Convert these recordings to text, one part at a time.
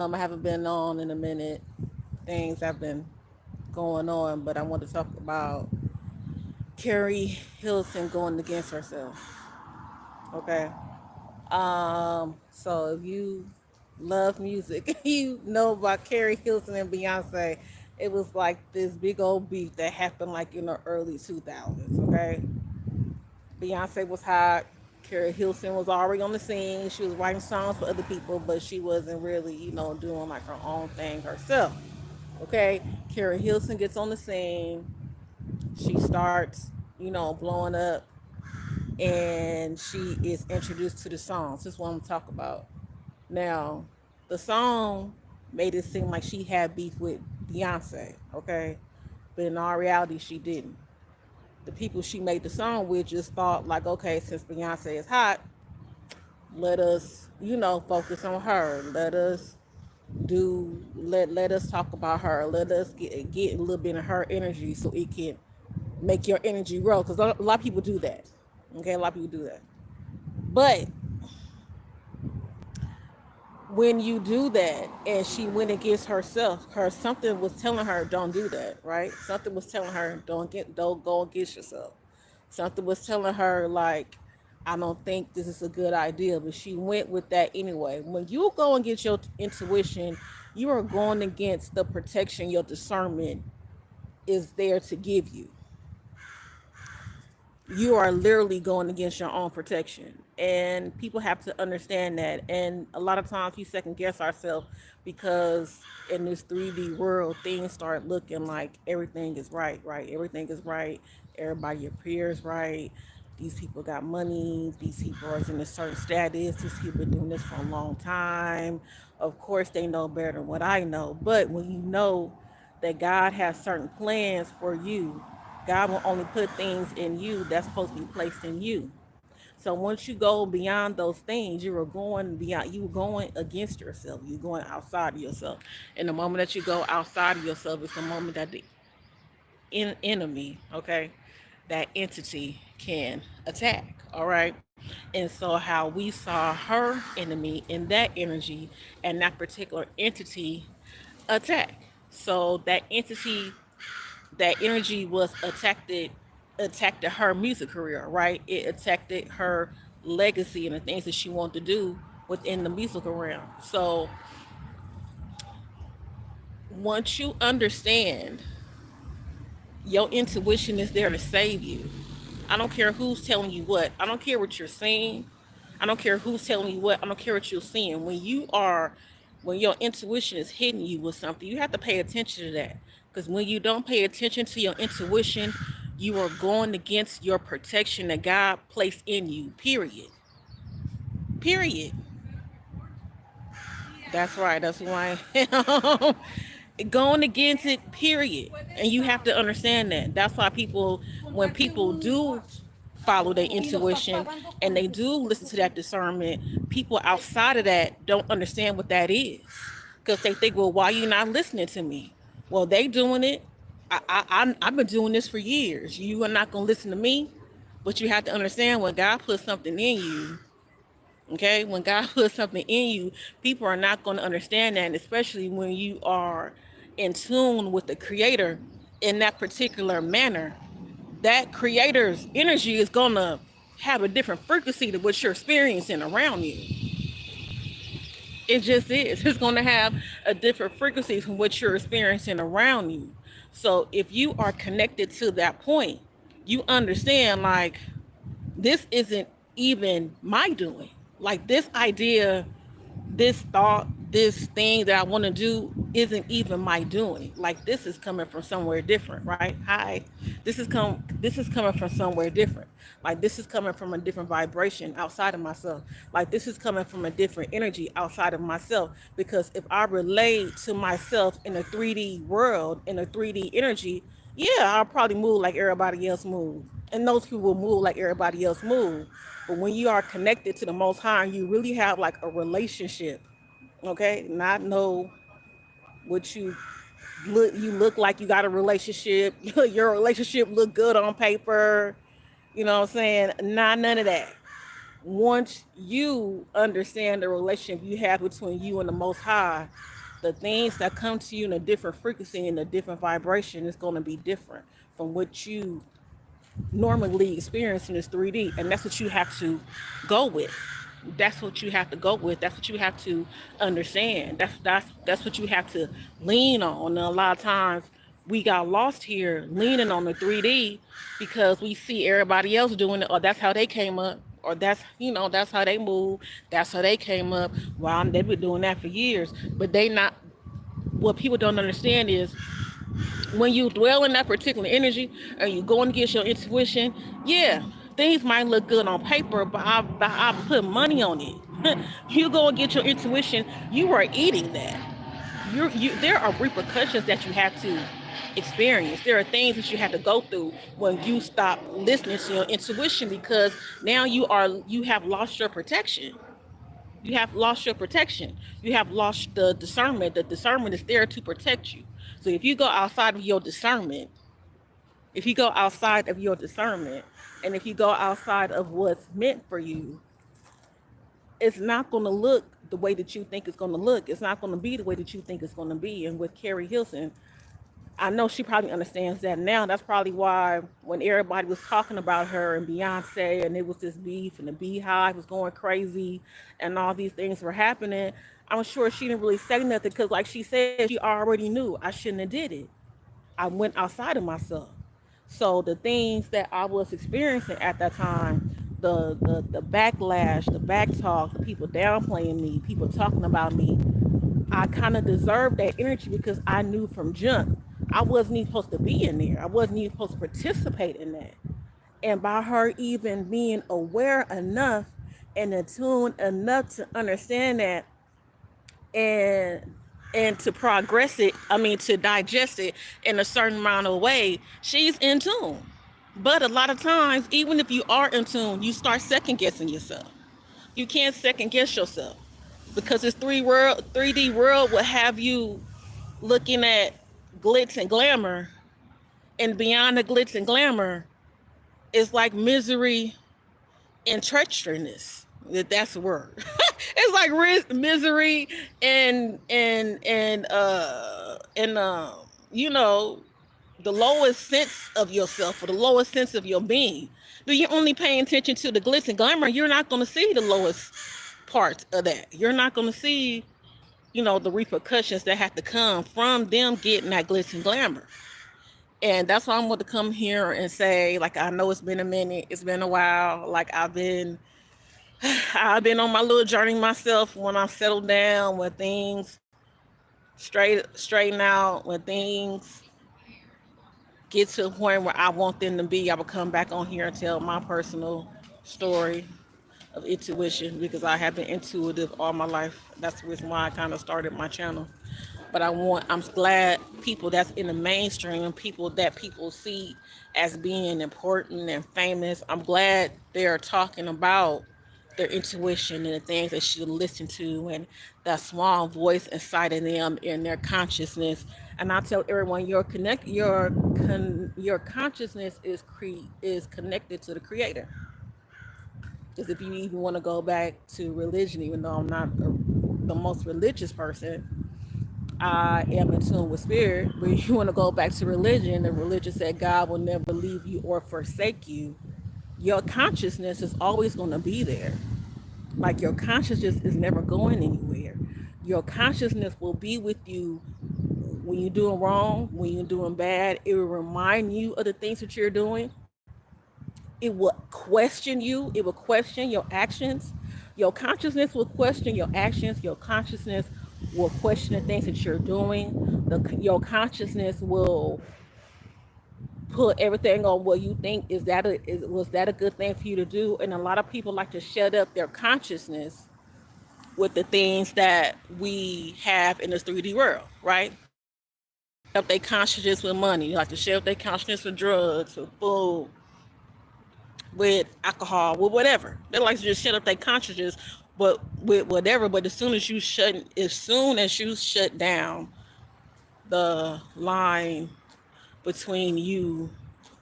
I haven't been on in a minute. Things have been going on, but I want to talk about Keri Hilson going against herself. Okay. So if you love music, you know about Keri Hilson and Beyonce. It was like this big old beef that happened like in the early 2000s. Okay. Beyonce was hot. Keri Hilson was already on the scene. She was writing songs for other people, but she wasn't really, doing like her own thing herself. Okay, Keri Hilson gets on the scene. She starts, blowing up, and she is introduced to the songs. This is what I'm talking about. Now, the song made it seem like she had beef with Beyonce. Okay, but in all reality, she didn't. The people she made the song with just thought like, okay, since Beyonce is hot, let us, focus on her. Let us talk about her. Let us get a little bit of her energy so it can make your energy grow. Because a lot of people do that. Okay, a lot of people do that. But when you do that, and she went against herself, something was telling her don't do that, right? Something was telling her don't go against yourself. Something was telling her like, I don't think this is a good idea, but she went with that anyway. When you go and get your intuition, you are going against the protection your discernment is there to give you. You are literally going against your own protection, and people have to understand that. And a lot of times we second guess ourselves because in this 3D world things start looking like everything is right, everything is right, everybody, your peers, right, these people got money, these people are in a certain status, these people been doing this for a long time, of course they know better than what I know. But when you know that God has certain plans for you, God will only put things in you that's supposed to be placed in you. So once you go beyond those things, you are going beyond, you are going against yourself. You're going outside of yourself. And the moment that you go outside of yourself is the moment that the enemy, okay, that entity can attack. All right. And so how we saw her enemy in that energy and that particular entity attack. So that energy was attacked her music career, right? It attacked her legacy and the things that she wanted to do within the musical realm. So once you understand your intuition is there to save you. I don't care who's telling you what. I don't care what you're seeing. I don't care who's telling you what. I don't care what you're seeing. When your intuition is hitting you with something, you have to pay attention to that. Because when you don't pay attention to your intuition, you are going against your protection that God placed in you. Period. Period. That's right. That's why I am going against it. Period. And you have to understand that. That's why when people do follow their intuition and they do listen to that discernment, people outside of that don't understand what that is, because they think, well, why are you not listening to me? Well, they doing it. I've been doing this for years. You are not gonna listen to me, but you have to understand when God puts something in you. Okay, when God puts something in you, people are not going to understand that, and especially when you are in tune with the Creator in that particular manner. That Creator's energy is going to have a different frequency to what you're experiencing around you. It just is. It's going to have a different frequency from what you're experiencing around you. So if you are connected to that point, you understand like this isn't even my doing. Like this idea, this thought, this thing that I want to do isn't even my doing. Like this is coming from somewhere different, right? Hi. This is coming from somewhere different. Like this is coming from a different vibration outside of myself. Like this is coming from a different energy outside of myself. Because if I relate to myself in a 3D world, in a 3D energy, yeah, I'll probably move like everybody else move. And those people will move like everybody else move. But when you are connected to the Most High, you really have like a relationship, okay? Not know what you look like you got a relationship. Your relationship look good on paper. You know what I'm saying? Not none of that. Once you understand the relationship you have between you and the Most High, the things that come to you in a different frequency and a different vibration is going to be different from what you normally experience in this 3D. And that's what you have to go with. That's what you have to go with. That's what you have to understand. That's what you have to lean on. And a lot of times we got lost here leaning on the 3D because we see everybody else doing it, or that's how they came up, or that's how they move, that's how they came up. Well, they've been doing that for years, but they not. What people don't understand is when you dwell in that particular energy and you go and get your intuition, yeah, things might look good on paper, but I put money on it. You go and get your intuition, you are eating that. There are repercussions that you have to experience. There are things that you have to go through when you stop listening to your intuition, because now you have lost your protection. You have lost your protection. You have lost the discernment. The discernment is there to protect you. So if you go outside of your discernment, if you go outside of your discernment, and if you go outside of what's meant for you, it's not going to look the way that you think it's going to look. It's not going to be the way that you think it's going to be. And with Keri Hilson, I know she probably understands that now. That's probably why when everybody was talking about her and Beyonce, and it was this beef and the Beehive was going crazy and all these things were happening, I'm sure she didn't really say nothing because, like she said, she already knew I shouldn't have did it. I went outside of myself. So the things that I was experiencing at that time, the backlash, the back talk, the people downplaying me, people talking about me, I kind of deserved that energy because I knew from jump I wasn't even supposed to be in there. I wasn't even supposed to participate in that. And by her even being aware enough and attuned enough to understand that, and to progress it, I mean to digest it in a certain amount of way, she's in tune. But a lot of times, even if you are in tune, you start second guessing yourself. You can't second guess yourself because this 3D world will have you looking at glitz and glamour, and beyond the glitz and glamour is like misery and treacherousness. That's the word. It's like misery and you know, the lowest sense of yourself or the lowest sense of your being. But you're only paying attention to the glitz and glamour, you're not going to see the lowest parts of that. You're not going to see, the repercussions that have to come from them getting that glitz and glamour. And that's why I'm going to come here and say, like, I know it's been a minute, it's been a while. Like I've been on my little journey myself. When I'm settled down, when things straighten out, when things get to a point where I want them to be, I will come back on here and tell my personal story of intuition, because I have been intuitive all my life. That's the reason why I kind of started my channel. But I'm glad people that's in the mainstream, people that people see as being important and famous, I'm glad they're talking about their intuition and the things they should listen to, and that small voice inside of them in their consciousness. And I tell everyone, your consciousness is connected to the Creator. Because if you even want to go back to religion, even though I'm not the most religious person, I am in tune with spirit. But if you want to go back to religion, the religion said God will never leave you or forsake you. Your consciousness is always going to be there. Like, your consciousness is never going anywhere. Your consciousness will be with you when you're doing wrong, when you're doing bad. It will remind you of the things that you're doing. It will question you. It will question your actions. Your consciousness will question your actions. Your consciousness will question the things that you're doing. Your consciousness will put everything on what you think was that a good thing for you to do. And a lot of people like to shut up their consciousness with the things that we have in this 3D world, right? Up their consciousness with money. You like to share up their consciousness with drugs, with food, with alcohol, with whatever. They like to just shut up their consciousness, but with whatever. But as soon as you shut down the line between you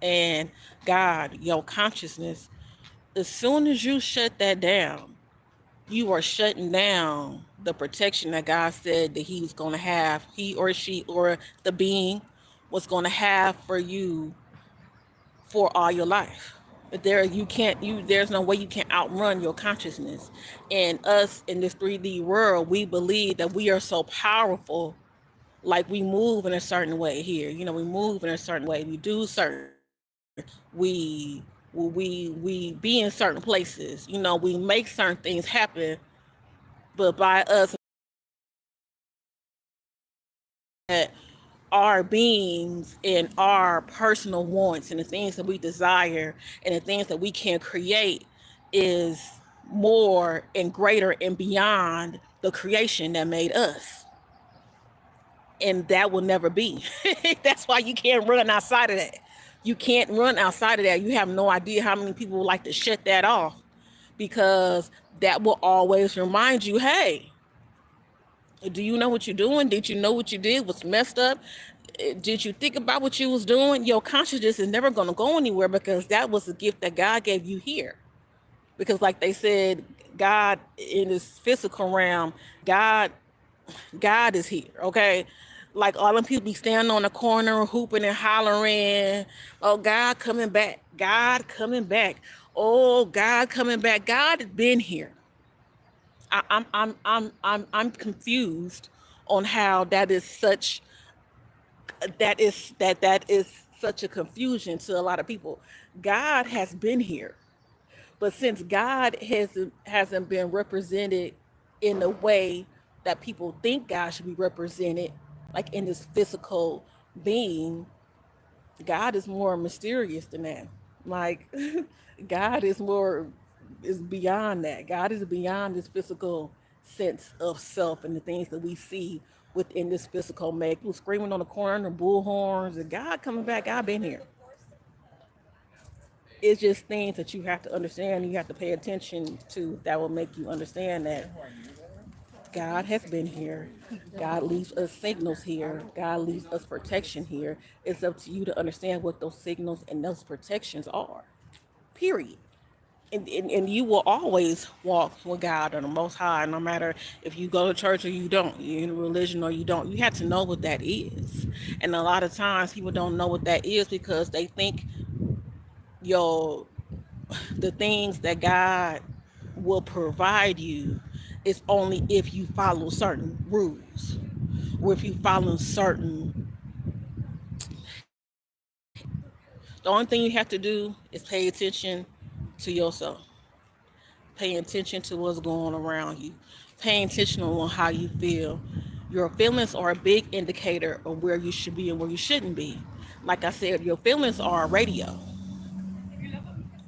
and God, your consciousness, As soon as you shut that down, you are shutting down the protection that God said that He was going to have, He or she or the being was going to have for you for all your life. There you can't you there's no way you can outrun your consciousness. And us in this 3D world, we believe that we are so powerful, like we move in a certain way here. We move in a certain way. We do certain things. We be in certain places. We make certain things happen, but by us that our beings and our personal wants and the things that we desire and the things that we can create is more and greater and beyond the creation that made us. And that will never be. That's why you can't run outside of that. You can't run outside of that. You have no idea how many people would like to shut that off, because that will always remind you, hey, do you know what you're doing? Did you know what you did was messed up? Did you think about what you was doing? Your consciousness is never going to go anywhere, because that was a gift that God gave you here. Because like they said, God in this physical realm, God God is here, okay? Like all them people be standing on the corner hooping and hollering, oh, God coming back, God coming back, oh, God coming back. God has been here. I'm confused on how that is such a confusion to a lot of people. God has been here, but since God hasn't been represented in the way that people think God should be represented, like in this physical being, God is more mysterious than that. Like God is beyond that. God is beyond this physical sense of self and the things that we see within this physical make. People screaming on the corner, bull horns, and God coming back. God been here. It's just things that you have to understand. You have to pay attention to that will make you understand that God has been here. God leaves us signals here. God leaves us protection here. It's up to you to understand what those signals and those protections are. Period. And you will always walk with God on the Most High, no matter if you go to church or you don't, you're in a religion or you don't. You have to know what that is. And a lot of times people don't know what that is because they think your the things that God will provide you is only if you follow certain rules or if you follow certain. The only thing you have to do is pay attention to yourself, paying attention to what's going around you, paying attention on how you feel. Your feelings are a big indicator of where you should be and where you shouldn't be. Like I said, your feelings are a radio.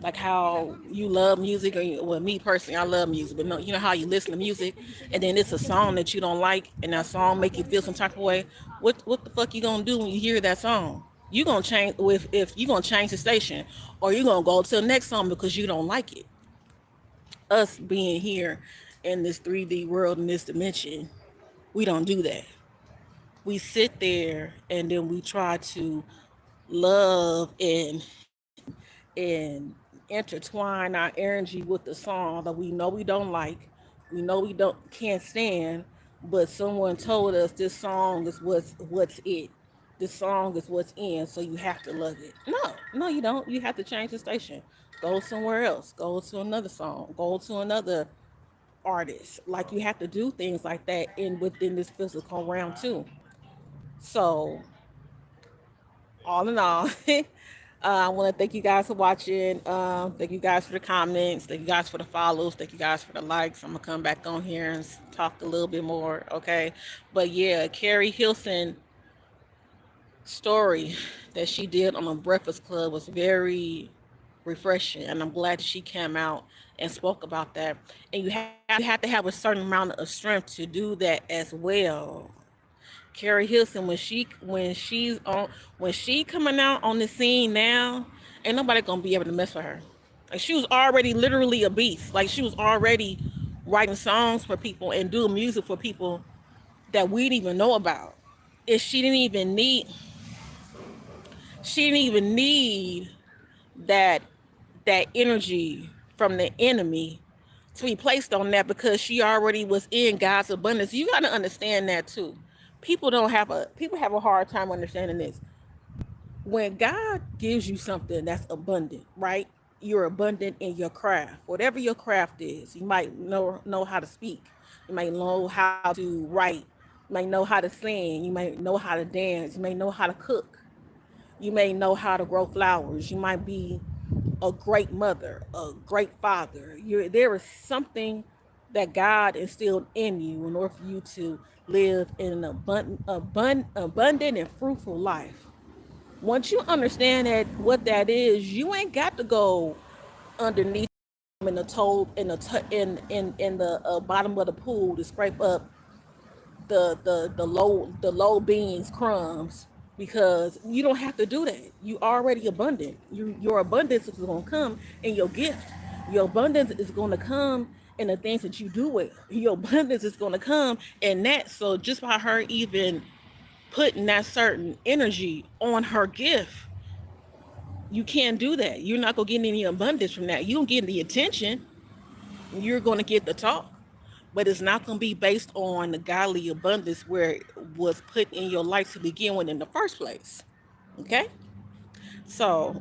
Like how you love music, or well, me personally, I love music, but no, you know how you listen to music, and then it's a song that you don't like, and that song make you feel some type of way. What the fuck you gonna do when you hear that song? You gonna change with if you gonna change the station, or you gonna go to the next song because you don't like it. Us being here in this 3D world, in this dimension, we don't do that. We sit there and then we try to love and intertwine our energy with the song that we know we don't like, we know we don't can't stand, but someone told us this song is what's it. This song is what's in, so you have to love it. No, you don't. You have to change the station. Go somewhere else. Go to another song. Go to another artist. Like you have to do things like that within this physical realm too. So all in all, I want to thank you guys for watching. Thank you guys for the comments. Thank you guys for the follows. Thank you guys for the likes. I'm gonna come back on here and talk a little bit more. Okay, but yeah, Keri Hilson story that she did on the Breakfast Club was very refreshing, and I'm glad that she came out and spoke about that. And you have to have a certain amount of strength to do that as well. Keri Hilson, when she coming out on the scene now, ain't nobody gonna be able to mess with her. Like she was already literally a beast. Like she was already writing songs for people and doing music for people that we didn't even know about. And she didn't even need that that energy from the enemy to be placed on that because she already was in God's abundance. You got to understand that too. People have a hard time understanding this. When God gives you something that's abundant, right? You're abundant in your craft. Whatever your craft is, you might know how to speak. You might know how to write. You might know how to sing. You might know how to dance. You may know how to cook. You may know how to grow flowers. You might be a great mother, a great father. There is something that God instilled in you in order for you to live in an abundant and fruitful life. Once you understand that what that is, you ain't got to go underneath in the toe in the bottom of the pool to scrape up the low beans crumbs, because you don't have to do that. You already abundant. Your abundance is going to come in your gift. Your abundance is going to come in the things that you do with. Your abundance is going to come in that. So just by her even putting that certain energy on her gift, you can't do that. You're not going to get any abundance from that. You don't get the attention. You're going to get the talk, but it's not going to be based on the godly abundance where it was put in your life to begin with in the first place. Okay? So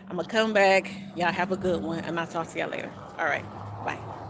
I'm going to come back. Y'all have a good one, and I'll talk to y'all later. All right. Bye.